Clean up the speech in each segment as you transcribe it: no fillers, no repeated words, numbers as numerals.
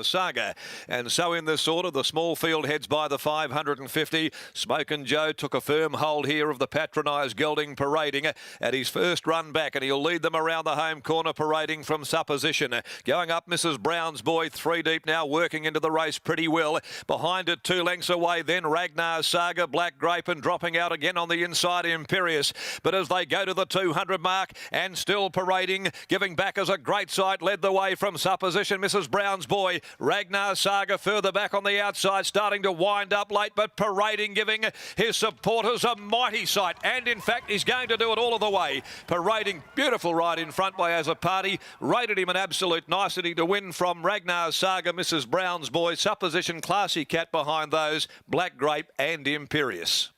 Saga. And so in this order, the small field heads by the 550. Smokin' Joe took a firm hold here of the patronised gelding Parading at his first run back, and he'll lead them around the home corner, Parading from supposition. Going up Mrs. Brown's Boy, 3 deep now, working into the race pretty well. Behind it, 2 lengths away, then Ragnar's Saga, Black Grape, and dropping out again on the inside, Imperious. But as they go to the 200 mark, and still Parading, giving back as a great sight, led the way from supposition, Mrs. Brown's Boy. Ragnar's Saga further back on the outside, starting to wind up late, but Parading giving his supporters a mighty sight. And in fact, he's going to do it all of the way. Parading, beautiful ride in front by As a Party. Rated him an absolute nicety to win from Ragnar's Saga, Mrs. Brown's Boy, supposition, Classy Cat behind those, Black Grape and Imperious.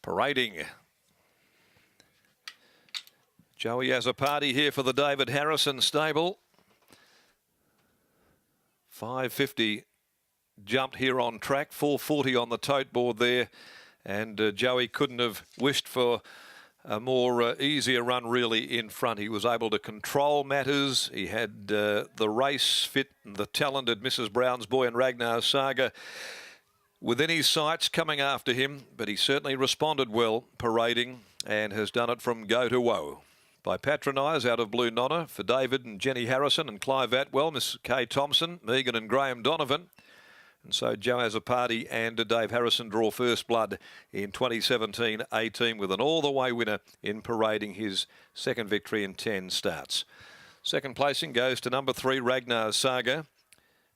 Parading. Joey has a party here for the David Harrison stable. 550 jumped here on track, 440 on the tote board there. And Joey couldn't have wished for a more easier run really in front. He was able to control matters. He had the race fit and the talented Mrs. Brown's Boy and Ragnar's Saga within his sights coming after him. But he certainly responded well, Parading, and has done it from go to woe. By Patronise out of Blue Nonna for David and Jenny Harrison and Clive Atwell, Miss Kay Thompson, Megan and Graham Donovan. And so Joe has a party and Dave Harrison draw first blood in 2017-18 with an all-the-way winner in Parading, his second victory in 10 starts. Second placing goes to number 3, Ragnar's Saga.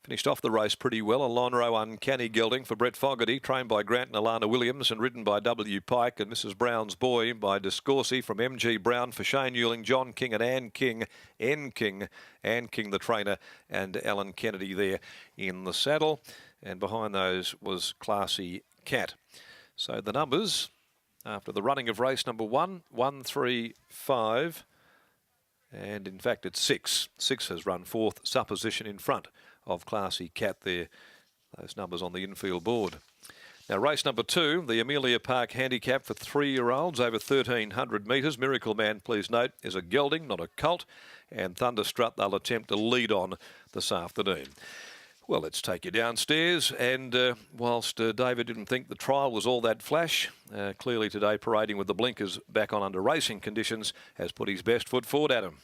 Finished off the race pretty well. A Lonro Uncanny Gelding for Brett Fogarty, trained by Grant and Alana Williams and ridden by W. Pike, and Mrs. Brown's Boy by Discourcy from M.G. Brown for Shane Ewing, John King and Ann King, the trainer, and Alan Kennedy there in the saddle. And behind those was Classy Cat. So the numbers after the running of race number 1, 1, 3, 5, and in fact it's 6. 6 has run fourth, supposition in front of Classy Cat there. Those numbers on the infield board. Now race number 2, the Amelia Park Handicap for 3-year-olds over 1,300 metres. Miracle Man, please note, is a gelding, not a colt. And Thunderstrut they'll attempt to lead on this afternoon. Well, let's take you downstairs. And whilst David didn't think the trial was all that flash, clearly today Parading with the blinkers back on under racing conditions has put his best foot forward at him.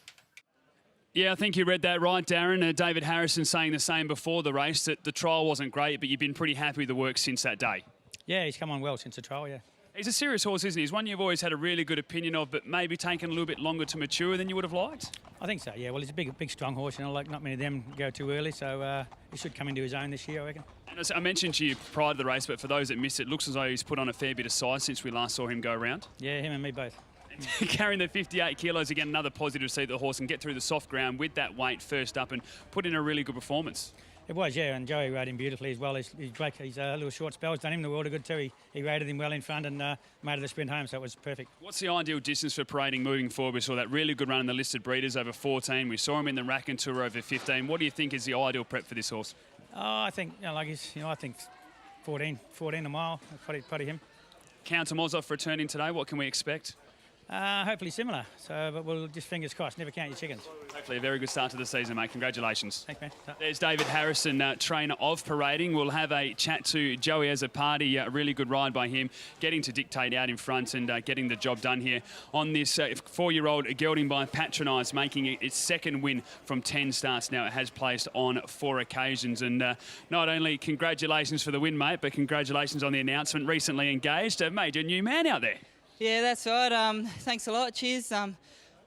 Yeah, I think you read that right, Darren. David Harrison saying the same before the race, that the trial wasn't great, but you've been pretty happy with the work since that day. Yeah, he's come on well since the trial, yeah. He's a serious horse, isn't he? He's one you've always had a really good opinion of, but maybe taken a little bit longer to mature than you would have liked? I think so, yeah. Well, he's a big, strong horse, you know, like not many of them go too early, so he should come into his own this year, I reckon. And as I mentioned to you prior to the race, but for those that missed it, looks as though he's put on a fair bit of size since we last saw him go around. Yeah, him and me both. Carrying the 58 kilos, again, another positive to see the horse and get through the soft ground with that weight first up and put in a really good performance. It was, yeah, and Joey rode him beautifully as well. His little short spell's done him the world of good too. He rated him well in front and made it the sprint home, so it was perfect. What's the ideal distance for Parading moving forward? We saw that really good run in the listed breeders over 14. We saw him in the Racken Tour over 15. What do you think is the ideal prep for this horse? Oh, I think, I think 14 a mile, probably him. Counter Mozov returning today. What can we expect? Hopefully similar, but we'll just fingers crossed, never count your chickens. Hopefully a very good start to the season, mate. Congratulations. Thanks, man. There's David Harrison, trainer of Parading. We'll have a chat to Joey As a Party. A really good ride by him, getting to dictate out in front and getting the job done here on this 4-year-old gelding by Patronise, making it its second win from 10 starts now. It has placed on 4 occasions. And not only congratulations for the win, mate, but congratulations on the announcement. Recently engaged, made you a new man out there. Yeah, that's right. Thanks a lot. Cheers. Yeah,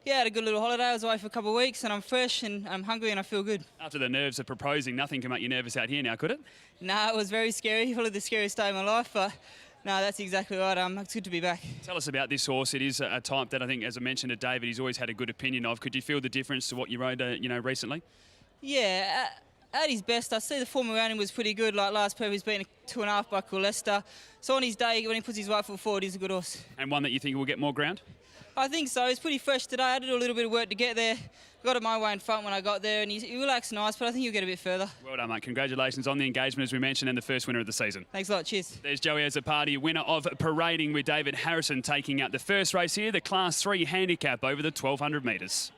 I had a good little holiday. I was away for a couple of weeks and I'm fresh and I'm hungry and I feel good. After the nerves of proposing, nothing can make you nervous out here now, could it? No, it was very scary. Probably the scariest day of my life, but no, that's exactly right. It's good to be back. Tell us about this horse. It is a type that I think, as I mentioned to David, he's always had a good opinion of. Could you feel the difference to what you rode, recently? Yeah, at his best, I see the form around him was pretty good. Like last prep, he's been a 2.5 by Coolester. So on his day, when he puts his right foot forward, he's a good horse. And one that you think will get more ground? I think so. He's pretty fresh today. I had to do a little bit of work to get there. Got it my way in front when I got there, and he relaxed nice, but I think he'll get a bit further. Well done, mate. Congratulations on the engagement, as we mentioned, and the first winner of the season. Thanks a lot. Cheers. There's Joey As a Party, winner of Parading, with David Harrison taking out the first race here, the Class 3 handicap over the 1,200 metres.